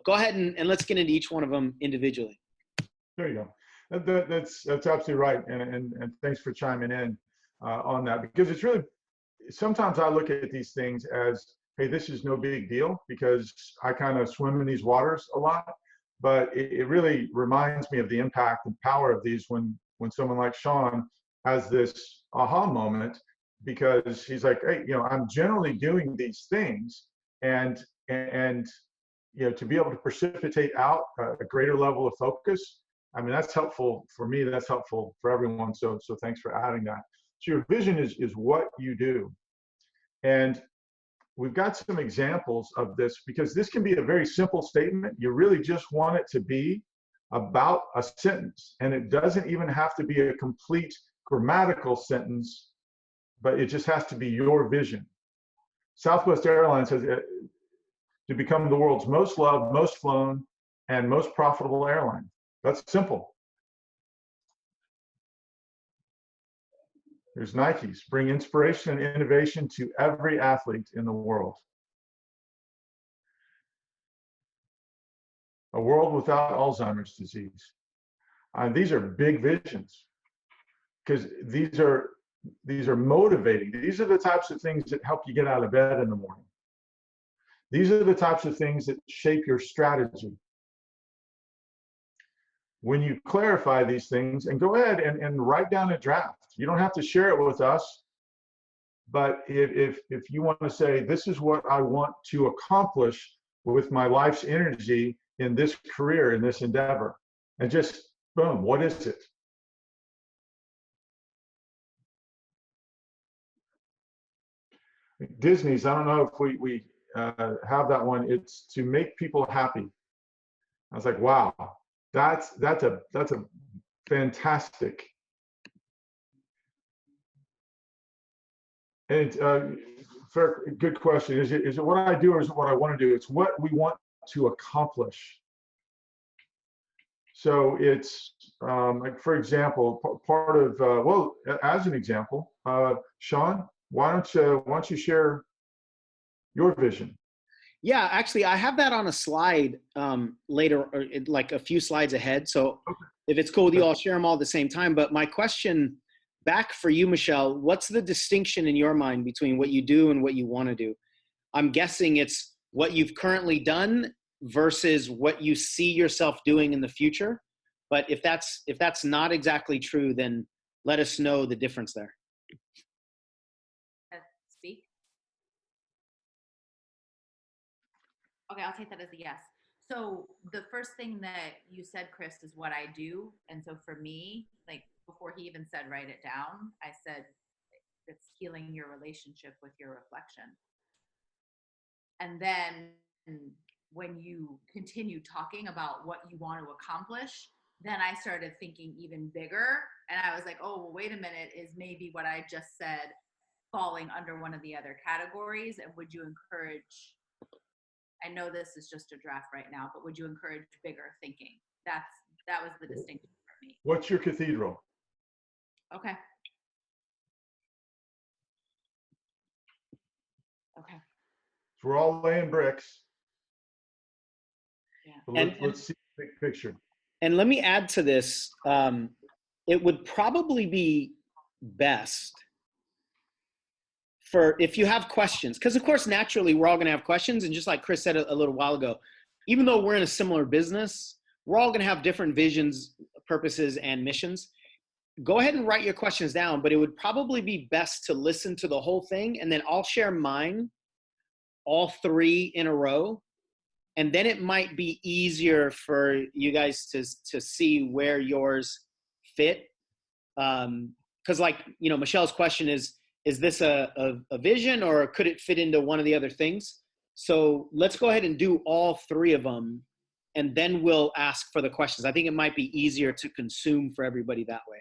go ahead and let's get into each one of them individually. There you go. That's absolutely right. And thanks for chiming in on that, because it's really, sometimes I look at these things as, hey, this is no big deal because I kind of swim in these waters a lot. But it really reminds me of the impact and power of these when someone like Sean has this aha moment, because he's like, hey, I'm generally doing these things, and to be able to precipitate out a greater level of focus. I mean, that's helpful for me. That's helpful for everyone. So thanks for adding that. So your vision is what you do. And we've got some examples of this, because this can be a very simple statement. You really just want it to be about a sentence. And it doesn't even have to be a complete grammatical sentence, but it just has to be your vision. Southwest Airlines has to become the world's most loved, most flown, and most profitable airline. That's simple. There's Nike's, bring inspiration and innovation to every athlete in the world. A world without Alzheimer's disease. These are big visions, because these are motivating. These are the types of things that help you get out of bed in the morning. These are the types of things that shape your strategy. When you clarify these things, and go ahead and write down a draft. You don't have to share it with us, but if you want to say, this is what I want to accomplish with my life's energy in this career, in this endeavor, and just boom, what is it? Disney's, I don't know if we have that one. It's to make people happy. I was like, wow, that's a fantastic. And fair, good question. Is it what I do, or is it what I want to do? It's what we want to accomplish. So it's like, for example, part of well, as an example, Sean, why don't you share your vision? Yeah, actually, I have that on a slide later, or like a few slides ahead. So if it's cool with you, I'll share them all at the same time. But my question back for you, Michelle, what's the distinction in your mind between what you do and what you want to do? I'm guessing it's what you've currently done versus what you see yourself doing in the future. But if that's not exactly true, then let us know the difference there. Speak. Okay, I'll take that as a yes. So the first thing that you said, Chris, is what I do. And so for me, like before he even said write it down, I said it's healing your relationship with your reflection. And then when you continue talking about what you want to accomplish, then I started thinking even bigger. And I was like, oh, well, wait a minute, is maybe what I just said falling under one of the other categories? And would you encourage, I know this is just a draft right now, but would you encourage bigger thinking? That was the distinction for me. What's your cathedral? Okay. Okay. So we're all laying bricks. Yeah. Let's see the big picture. And let me add to this. It would probably be best for if you have questions, because of course, naturally, we're all going to have questions. And just like Chris said a little while ago, even though we're in a similar business, we're all going to have different visions, purposes, and missions. Go ahead and write your questions down, but it would probably be best to listen to the whole thing. And then I'll share mine, all three in a row. And then it might be easier for you guys to see where yours fit. Because like, Michelle's question is this a vision, or could it fit into one of the other things? So let's go ahead and do all three of them, and then we'll ask for the questions. I think it might be easier to consume for everybody that way.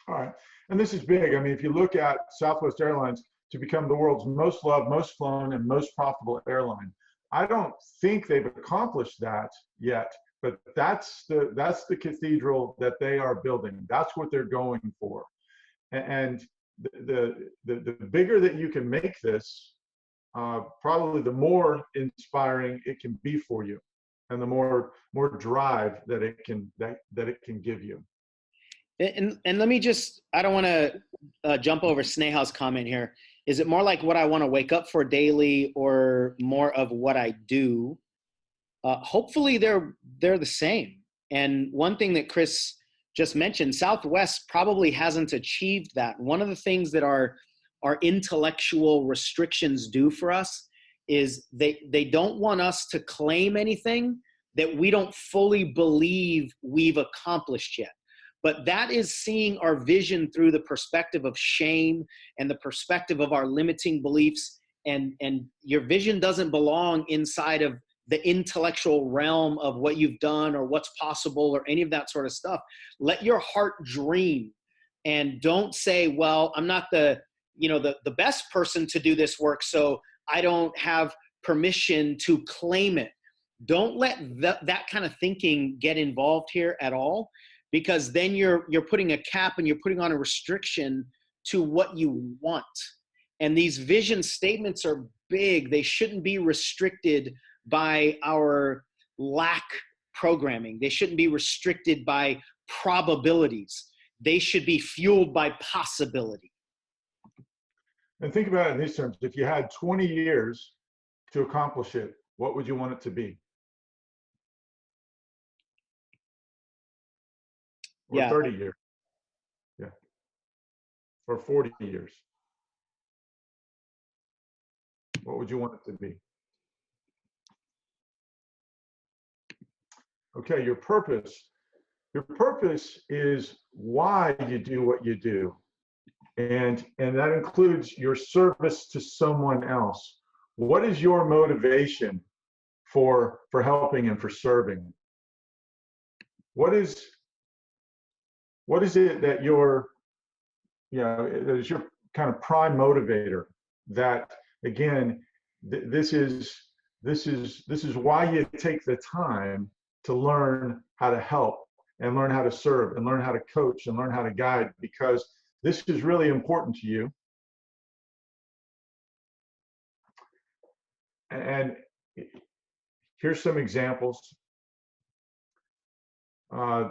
All right. And this is big. I mean, if you look at Southwest Airlines to become the world's most loved, most flown, and most profitable airline, I don't think they've accomplished that yet, but that's the cathedral that they are building. That's what they're going for. And the bigger that you can make this, probably the more inspiring it can be for you. and the more drive that it can that it can give you. And let me just, I don't want to jump over Sneha's comment here. Is it more like what I want to wake up for daily, or more of what I do? Hopefully they're the same. And one thing that Chris just mentioned, Southwest probably hasn't achieved that. One of the things that our intellectual restrictions do for us is they don't want us to claim anything that we don't fully believe we've accomplished yet. But that is seeing our vision through the perspective of shame and the perspective of our limiting beliefs. And your vision doesn't belong inside of the intellectual realm of what you've done or what's possible or any of that sort of stuff. Let your heart dream, and don't say, well, I'm not the best person to do this work, so I don't have permission to claim it. Don't let that kind of thinking get involved here at all, because then you're putting a cap and you're putting on a restriction to what you want. And these vision statements are big. They shouldn't be restricted by our lack programming. They shouldn't be restricted by probabilities. They should be fueled by possibility. And think about it in these terms. If you had 20 years to accomplish it, what would you want it to be? Or 30 years. Yeah. Or 40 years. What would you want it to be? Okay, your purpose. Your purpose is why you do what you do. And that includes your service to someone else. What is your motivation for helping and for serving? What is it that that is your kind of prime motivator? That again, this is why you take the time to learn how to help and learn how to serve and learn how to coach and learn how to guide, because this is really important to you. And here's some examples. This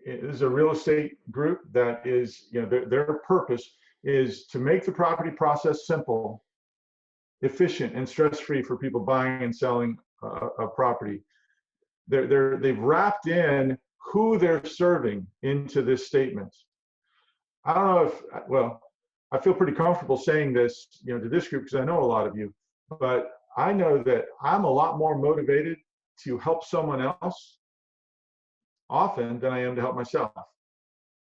is a real estate group that is, their purpose is to make the property process simple, efficient, and stress-free for people buying and selling a property. They've wrapped in who they're serving into this statement. I don't know if, I feel pretty comfortable saying this, to this group, because I know a lot of you, but I know that I'm a lot more motivated to help someone else often than I am to help myself.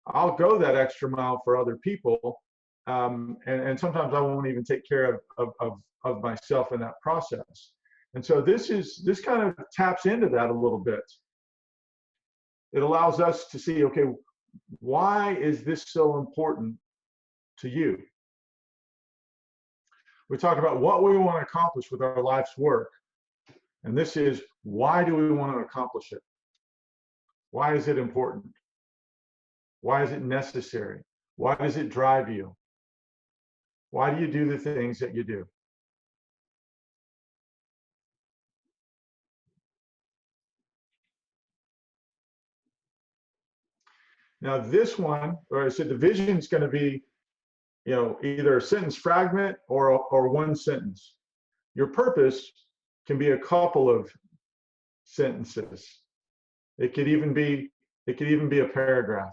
I'll go that extra mile for other people, and sometimes I won't even take care of myself in that process. And so this kind of taps into that a little bit. It allows us to see, okay, why is this so important to you? We talk about what we want to accomplish with our life's work. And this is, why do we want to accomplish it? Why is it important? Why is it necessary? Why does it drive you? Why do you do the things that you do? Now this one, or I said the vision is going to be, either a sentence fragment or one sentence. Your purpose can be a couple of sentences. It could even be a paragraph.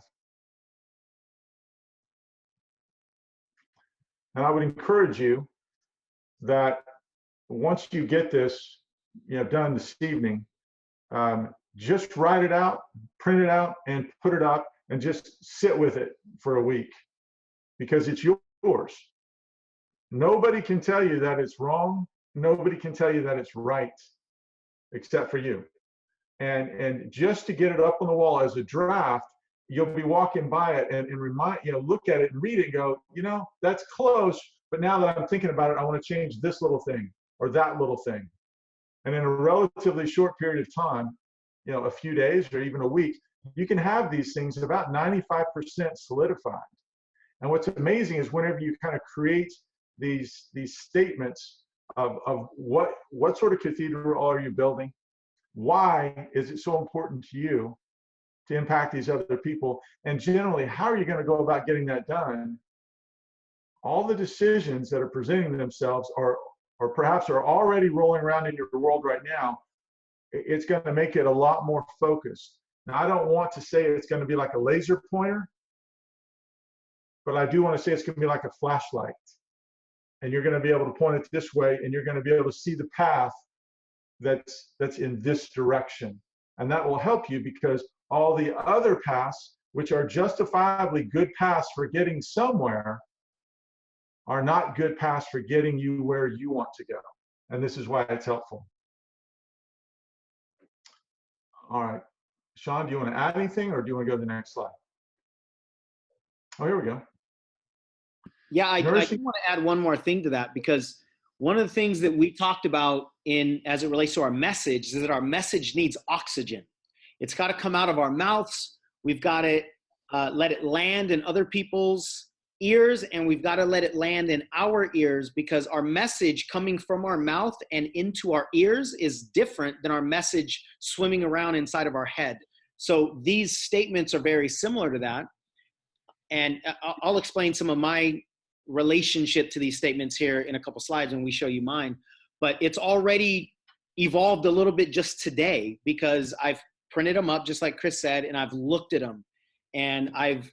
And I would encourage you that once you get this, done this evening, just write it out, print it out, and put it up, and just sit with it for a week, because it's yours. Nobody can tell you that it's wrong. Nobody can tell you that it's right, except for you. And just to get it up on the wall as a draft, you'll be walking by it and look at it and read it and go, that's close, but now that I'm thinking about it, I want to change this little thing or that little thing. And in a relatively short period of time, a few days or even a week, you can have these things about 95% solidified. And what's amazing is whenever you kind of create these statements of what sort of cathedral are you building, Why is it so important to you to impact these other people? And generally, how are you going to go about getting that done? All the decisions that are presenting themselves are, or perhaps are already rolling around in your world right now. It's going to make it a lot more focused. Now, I don't want to say it's going to be like a laser pointer, but I do want to say it's going to be like a flashlight. And you're going to be able to point it this way, and you're going to be able to see the path that's in this direction. And that will help you, because all the other paths, which are justifiably good paths for getting somewhere, are not good paths for getting you where you want to go. And this is why it's helpful. All right. Sean, do you want to add anything, or do you want to go to the next slide? Oh, here we go. Yeah, I do want to add one more thing to that, because one of the things that we talked about as it relates to our message is that our message needs oxygen. It's got to come out of our mouths. We've got to let it land in other people's ears, and we've got to let it land in our ears, because our message coming from our mouth and into our ears is different than our message swimming around inside of our head. So these statements are very similar to that. And I'll explain some of my relationship to these statements here in a couple slides when we show you mine. But it's already evolved a little bit just today, because I've printed them up, just like Chris said, and I've looked at them, and I've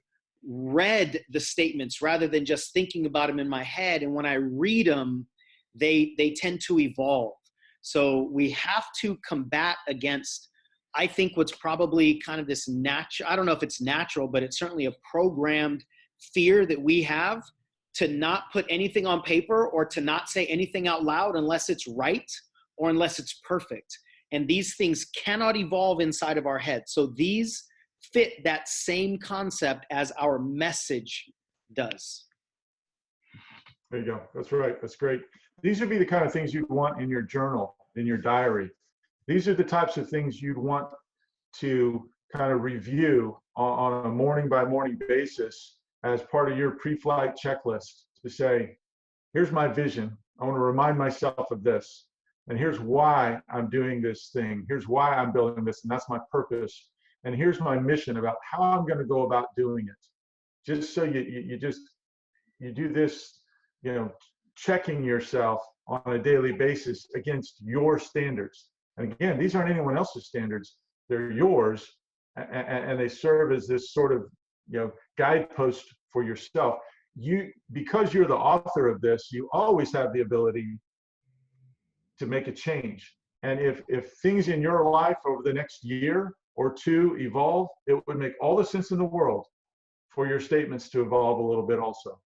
read the statements rather than just thinking about them in my head. And when I read them, they tend to evolve. So we have to combat against, I think, what's probably kind of this natural, I don't know if it's natural, but it's certainly a programmed fear that we have to not put anything on paper, or to not say anything out loud unless it's right or unless it's perfect. And these things cannot evolve inside of our head. So these fit that same concept as our message does. There you go. That's right. That's great. These would be the kind of things you'd want in your journal, in your diary. These are the types of things you'd want to kind of review on a morning by morning basis as part of your pre-flight checklist, to say, here's my vision. I want to remind myself of this. And here's why I'm doing this thing. Here's why I'm building this. And that's my purpose. And here's my mission about how I'm going to go about doing it. Just so you do this, checking yourself on a daily basis against your standards. And again, these aren't anyone else's standards. They're yours. And they serve as this sort of, guidepost for yourself. Because you're the author of this, you always have the ability to make a change. And if things in your life over the next year or two evolve, it would make all the sense in the world for your statements to evolve a little bit also.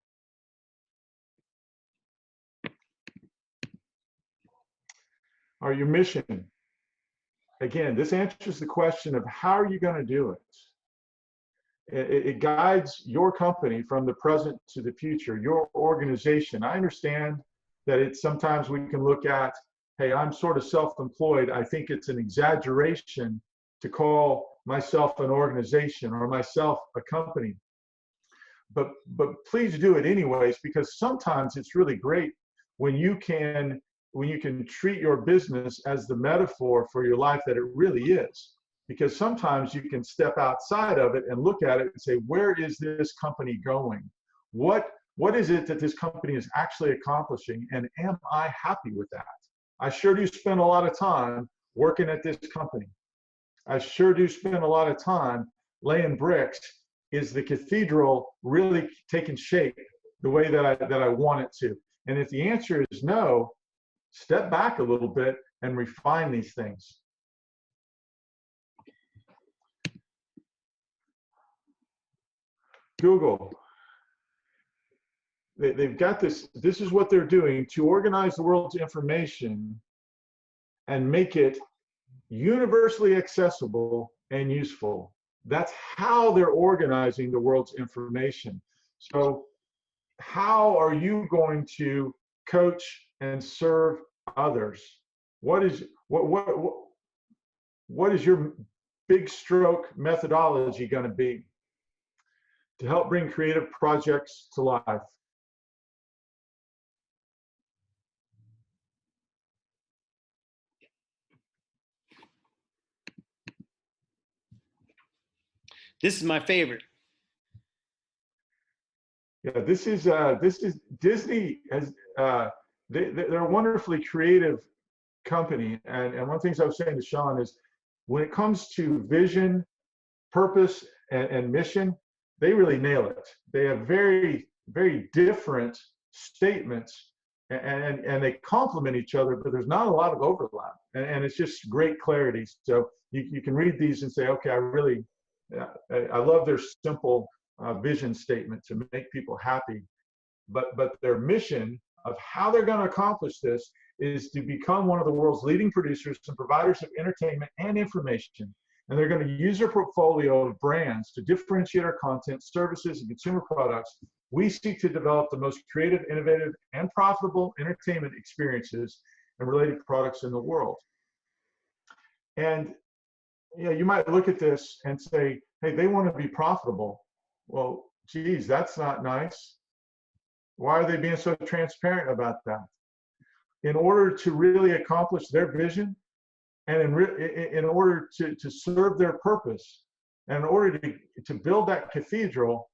Or your mission. Again, this answers the question of how are you going to do it? It guides your company from the present to the future, your organization. I understand that sometimes we can look at, hey, I'm sort of self-employed. I think it's an exaggeration to call myself an organization or myself a company. But please do it anyways, because sometimes it's really great when you can treat your business as the metaphor for your life that it really is. Because sometimes you can step outside of it and look at it and say, where is this company going? What is it that this company is actually accomplishing? And am I happy with that? I sure do spend a lot of time working at this company. I sure do spend a lot of time laying bricks. Is the cathedral really taking shape the way that I want it to? And if the answer is no, step back a little bit and refine these things. Google, they've got this is what they're doing to organize the world's information and make it universally accessible and useful. That's how they're organizing the world's information. So how are you going to coach and serve others? What is your big stroke methodology going to be to help bring creative projects to life? This is my favorite. Yeah, this is Disney has they're a wonderfully creative company, and one of the things I was saying to Sean is when it comes to vision, purpose, and mission, they really nail it. They have very different statements, and they complement each other, but there's not a lot of overlap, and it's just great clarity. So you can read these and say, okay, I love their simple vision statement to make people happy, but their mission of how they're going to accomplish this is to become one of the world's leading producers and providers of entertainment and information. And they're going to use their portfolio of brands to differentiate our content, services, and consumer products. We seek to develop the most creative, innovative, and profitable entertainment experiences and related products in the world. And you might look at this and say, hey, they want to be profitable. Well, geez, that's not nice. Why are they being so transparent about that? In order to really accomplish their vision, and in order to serve their purpose, and in order to build that cathedral,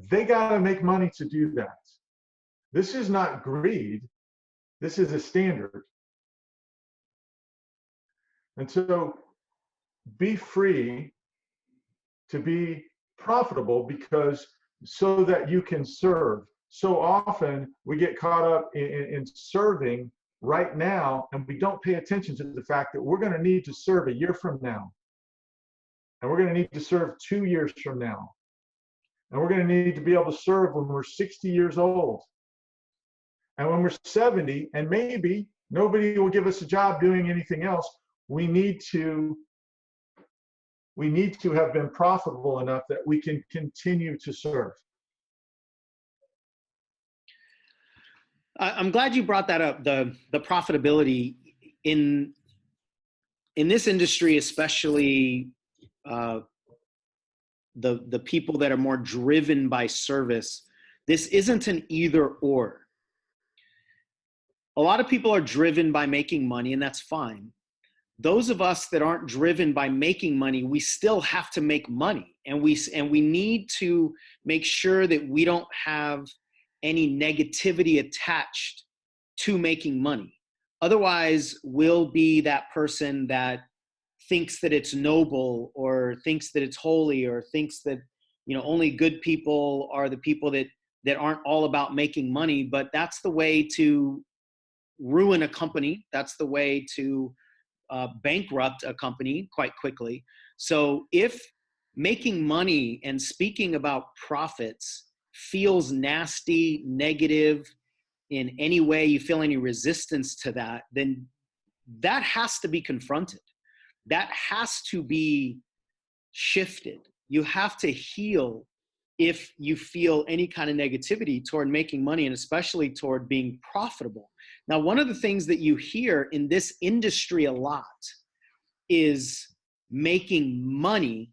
they got to make money to do that. This is not greed. This is a standard. And so be free to be profitable, because so that you can serve. So often we get caught up in serving right now, and we don't pay attention to the fact that we're going to need to serve a year from now, and we're going to need to serve 2 years from now, and we're going to need to be able to serve when we're 60 years old, and when we're 70, and maybe nobody will give us a job doing anything else. We need to have been profitable enough that we can continue to serve. I'm glad you brought that up, the profitability in this industry, especially the people that are more driven by service. This isn't an either or. A lot of people are driven by making money, and that's fine. Those of us that aren't driven by making money, we still have to make money, and we need to make sure that we don't have any negativity attached to making money. Otherwise, we'll be that person that thinks that it's noble, or thinks that it's holy, or thinks that, only good people are the people that aren't all about making money. But that's the way to ruin a company. That's the way to bankrupt a company quite quickly. So if making money and speaking about profits feels nasty, negative, in any way you feel any resistance to that, then that has to be confronted. That has to be shifted. You have to heal if you feel any kind of negativity toward making money, and especially toward being profitable. Now, one of the things that you hear in this industry a lot is making money,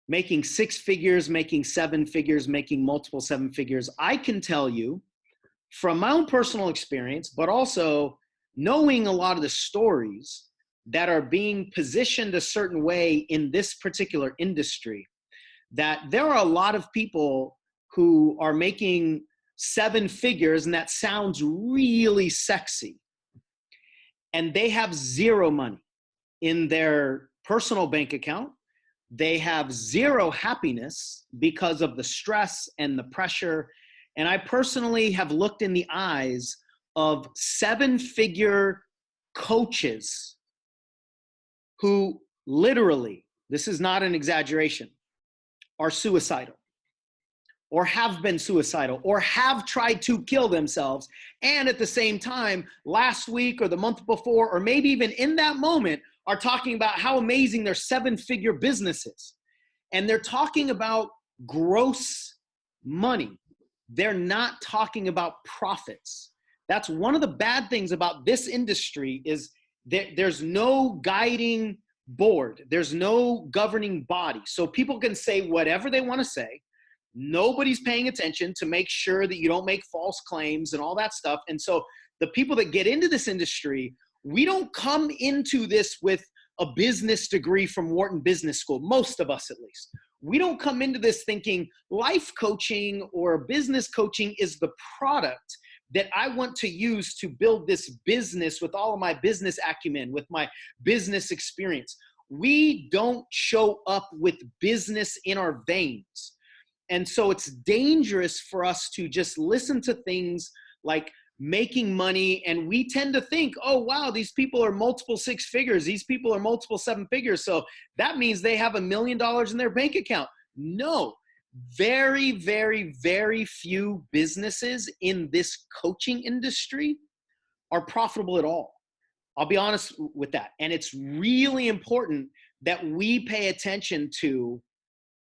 making 6 figures, making 7 figures, making multiple 7 figures. I can tell you from my own personal experience, but also knowing a lot of the stories that are being positioned a certain way in this particular industry, that there are a lot of people who are making 7 figures, and that sounds really sexy, and they have zero money in their personal bank account. They have zero happiness because of the stress and the pressure. And I personally have looked in the eyes of 7-figure coaches who literally, this is not an exaggeration, are suicidal, or have been suicidal, or have tried to kill themselves. And at the same time, last week or the month before, or maybe even in that moment, are talking about how amazing their 7-figure business is. And they're talking about gross money. They're not talking about profits. That's one of the bad things about this industry, is that there's no guiding board. There's no governing body. So people can say whatever they want to say. Nobody's paying attention to make sure that you don't make false claims and all that stuff. And so the people that get into this industry, we don't come into this with a business degree from Wharton Business School, most of us at least. We don't come into this thinking life coaching or business coaching is the product that I want to use to build this business with all of my business acumen, with my business experience. We don't show up with business in our veins. And so it's dangerous for us to just listen to things like making money. And we tend to think, oh, wow, these people are multiple six figures. These people are multiple seven figures. So that means they have $1 million in their bank account. No, very, very, very few businesses in this coaching industry are profitable at all. I'll be honest with that. And it's really important that we pay attention to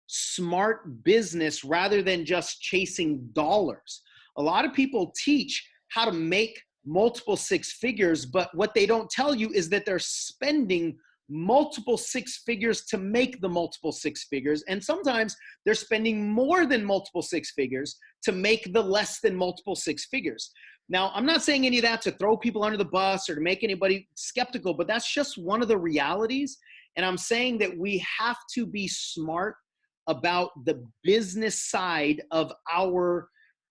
smart business rather than just chasing dollars. A lot of people teach how to make multiple six figures, but what they don't tell you is that they're spending multiple six figures to make the multiple six figures. And sometimes they're spending more than multiple six figures to make the less than multiple six figures. Now, I'm not saying any of that to throw people under the bus or to make anybody skeptical, but that's just one of the realities. And I'm saying that we have to be smart about the business side of our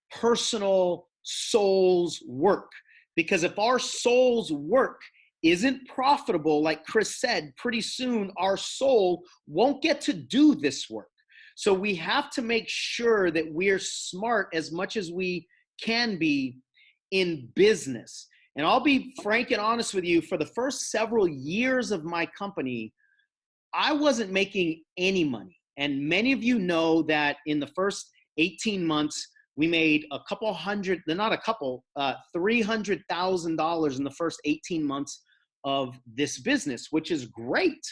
personal soul's work. Because if our soul's work isn't profitable, like Chris said, pretty soon our soul won't get to do this work. So we have to make sure that we're smart as much as we can be in business. And I'll be frank and honest with you, for the first several years of my company, I wasn't making any money. And many of you know that in the first 18 months, we made $300,000 in the first 18 months of this business, which is great,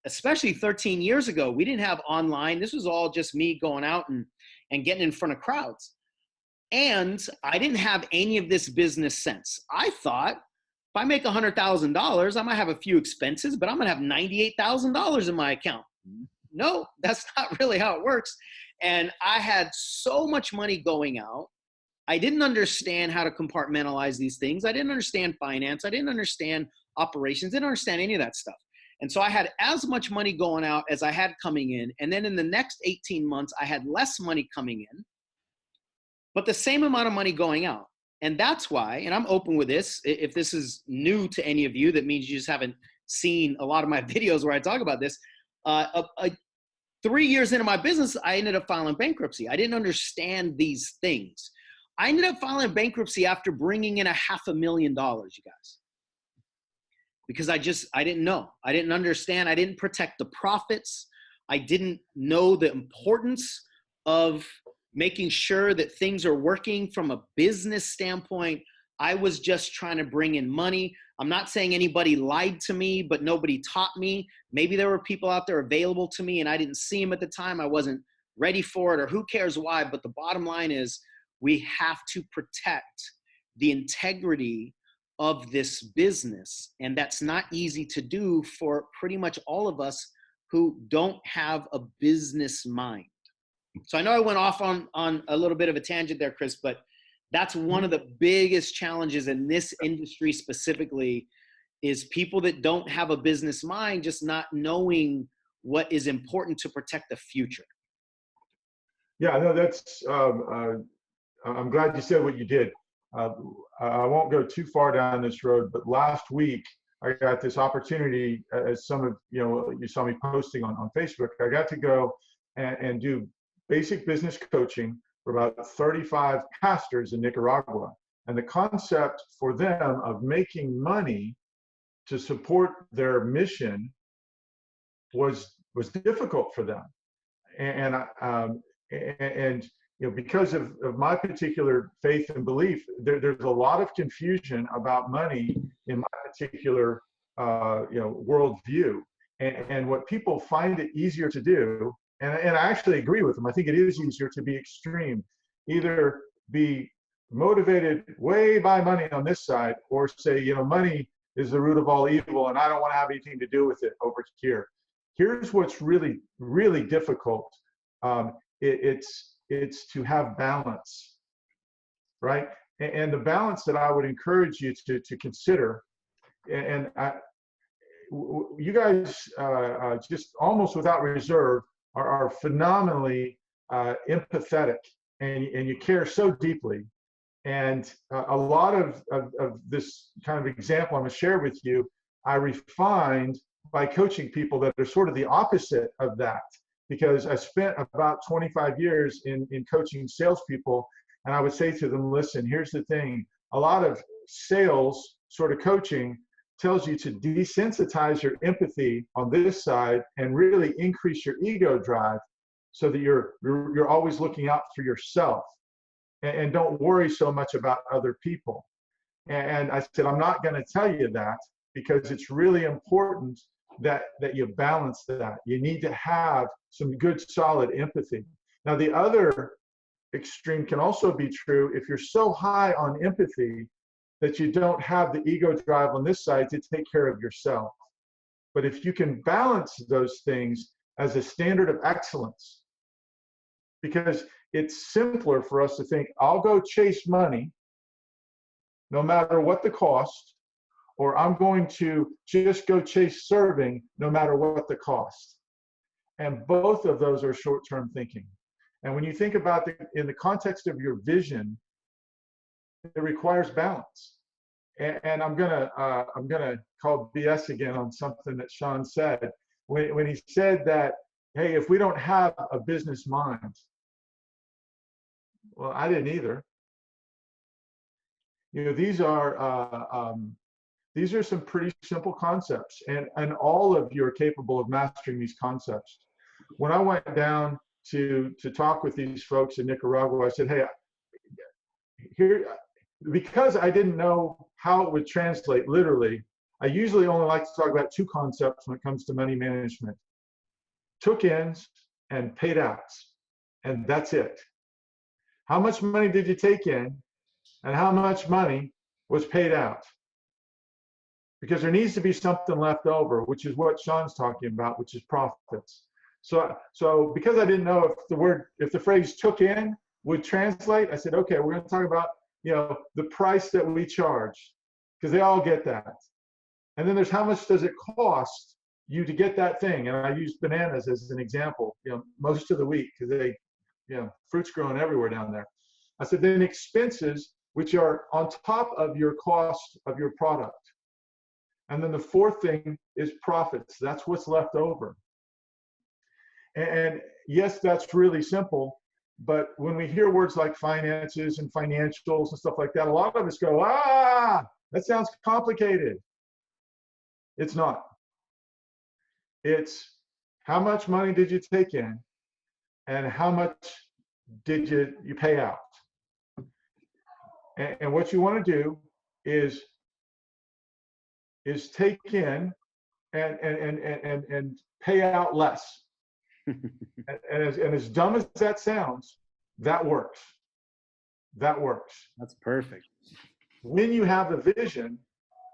especially 13 years ago. We didn't have online. This was all just me going out and getting in front of crowds. And I didn't have any of this business sense. I thought if I make $100,000, I might have a few expenses, but I'm going to have $98,000 in my account. No, that's not really how it works. And I had so much money going out. I didn't understand how to compartmentalize these things. I didn't understand finance. I didn't understand operations. I didn't understand any of that stuff. And so I had as much money going out as I had coming in. And then in the next 18 months, I had less money coming in, but the same amount of money going out. And that's why, and I'm open with this, if this is new to any of you, that means you just haven't seen a lot of my videos where I talk about this. 3 years into my business, I ended up filing bankruptcy. I didn't understand these things. I ended up filing bankruptcy after bringing in $500,000, you guys. Because I didn't know. I didn't understand. I didn't protect the profits. I didn't know the importance of making sure that things are working from a business standpoint. I was just trying to bring in money. I'm not saying anybody lied to me, but nobody taught me. Maybe there were people out there available to me and I didn't see them at the time. I wasn't ready for it, or who cares why. But the bottom line is we have to protect the integrity of this business. And that's not easy to do for pretty much all of us who don't have a business mind. So I know I went off on a little bit of a tangent there, Chris, but that's one of the biggest challenges in this industry specifically, is people that don't have a business mind, just not knowing what is important to protect the future. Yeah, no, that's, I'm glad you said what you did. I won't go too far down this road, but last week I got this opportunity, as some of, you saw me posting on Facebook, I got to go and do basic business coaching for about 35 pastors in Nicaragua. And the concept for them of making money to support their mission was difficult for them. And because of my particular faith and belief, there's a lot of confusion about money in my particular worldview. And what people find it easier to do, and I actually agree with them. I think it is easier to be extreme, either be motivated way by money on this side, or say, money is the root of all evil and I don't want to have anything to do with it over here. Here's what's really, really difficult. It's to have balance, right? And the balance that I would encourage you to consider, and you guys just almost without reserve are phenomenally empathetic, and you care so deeply. And a lot of this kind of example I'm going to share with you, I refined by coaching people that are sort of the opposite of that, because I spent about 25 years in coaching salespeople, and I would say to them, listen, here's the thing. A lot of sales sort of coaching tells you to desensitize your empathy on this side and really increase your ego drive so that you're always looking out for yourself and don't worry so much about other people. And I said, I'm not going to tell you that, because it's really important that you balance that. You need to have some good, solid empathy. Now, the other extreme can also be true if you're so high on empathy that you don't have the ego drive on this side to take care of yourself. But if you can balance those things as a standard of excellence, because it's simpler for us to think, I'll go chase money no matter what the cost, or I'm going to just go chase serving no matter what the cost. And both of those are short-term thinking. And when you think about in the context of your vision, it requires balance. And I'm gonna call BS again on something that Sean said when he said that, hey, if we don't have a business mind, well, I didn't either. You know, these are some pretty simple concepts, and all of you are capable of mastering these concepts. When I went down to talk with these folks in Nicaragua, I said, hey, here, because I didn't know how it would translate literally, I usually only like to talk about two concepts when it comes to money management: took-ins and paid-outs, and that's it. How much money did you take in, and how much money was paid out? Because there needs to be something left over, which is what Sean's talking about, which is profits. So because I didn't know if the phrase "took in" would translate, I said, okay, we're going to talk about, you know, the price that we charge, because they all get that. And then there's how much does it cost you to get that thing? And I used bananas as an example, you know, most of the week, because they, you know, fruit's growing everywhere down there. I said, then expenses, which are on top of your cost of your product. And then the fourth thing is profits. That's what's left over. And yes, that's really simple. But when we hear words like finances and financials and stuff like that, a lot of us go, that sounds complicated. It's not. It's how much money did you take in and how much did you pay out? And what you want to do is take in and pay out less. and as dumb as that sounds, that works. That works. That's perfect. When you have a vision,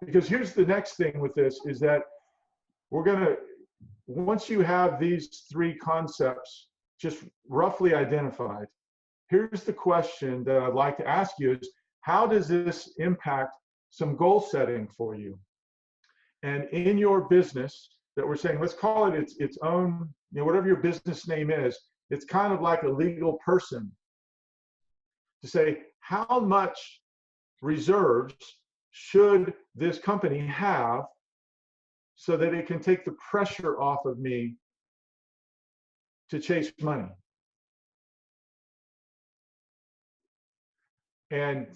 because here's the next thing with this is that once you have these three concepts just roughly identified, here's the question that I'd like to ask you is, how does this impact some goal setting for you? And in your business that we're saying, let's call it its own, you know, whatever your business name is, it's kind of like a legal person to say, how much reserves should this company have so that it can take the pressure off of me to chase money? And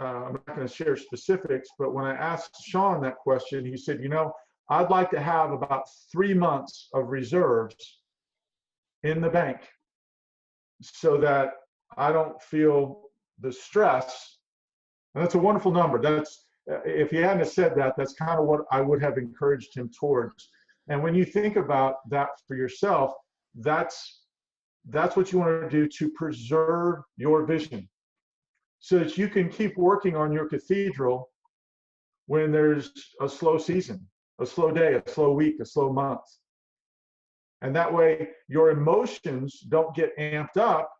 I'm not going to share specifics, but when I asked Sean that question, he said, you know, I'd like to have about 3 months of reserves in the bank so that I don't feel the stress. And that's a wonderful number. That's, if he hadn't said that, that's kind of what I would have encouraged him towards. And when you think about that for yourself, that's what you want to do to preserve your vision, so that you can keep working on your cathedral when there's a slow season, a slow day, a slow week, a slow month. And that way your emotions don't get amped up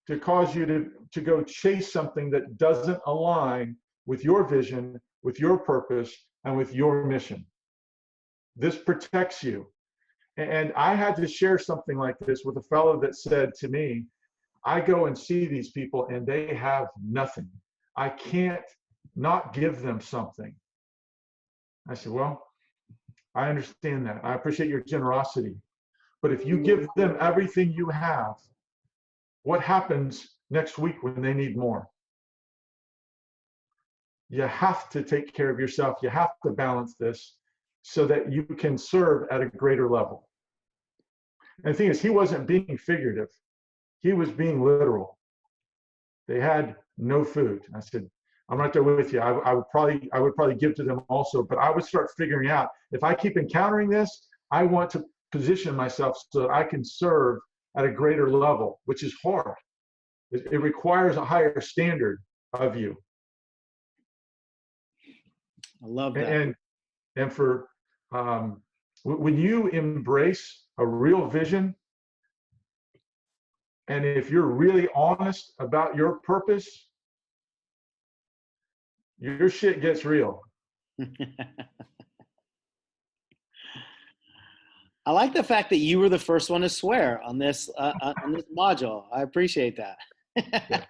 to cause you to go chase something that doesn't align with your vision, with your purpose, and with your mission. This protects you. And I had to share something like this with a fellow that said to me, I go and see these people and they have nothing. I can't not give them something. I said, well, I understand that. I appreciate your generosity. But if you give them everything you have, what happens next week when they need more? You have to take care of yourself. You have to balance this so that you can serve at a greater level. And the thing is, he wasn't being figurative. He was being literal. They had no food. I said, I'm right there with you. I would probably give to them also, but I would start figuring out, if I keep encountering this, I want to position myself so that I can serve at a greater level, which is hard. It requires a higher standard of you. I love that. And for when you embrace a real vision, and if you're really honest about your purpose, your shit gets real. I like the fact that you were the first one to swear on this module. I appreciate that. Yeah.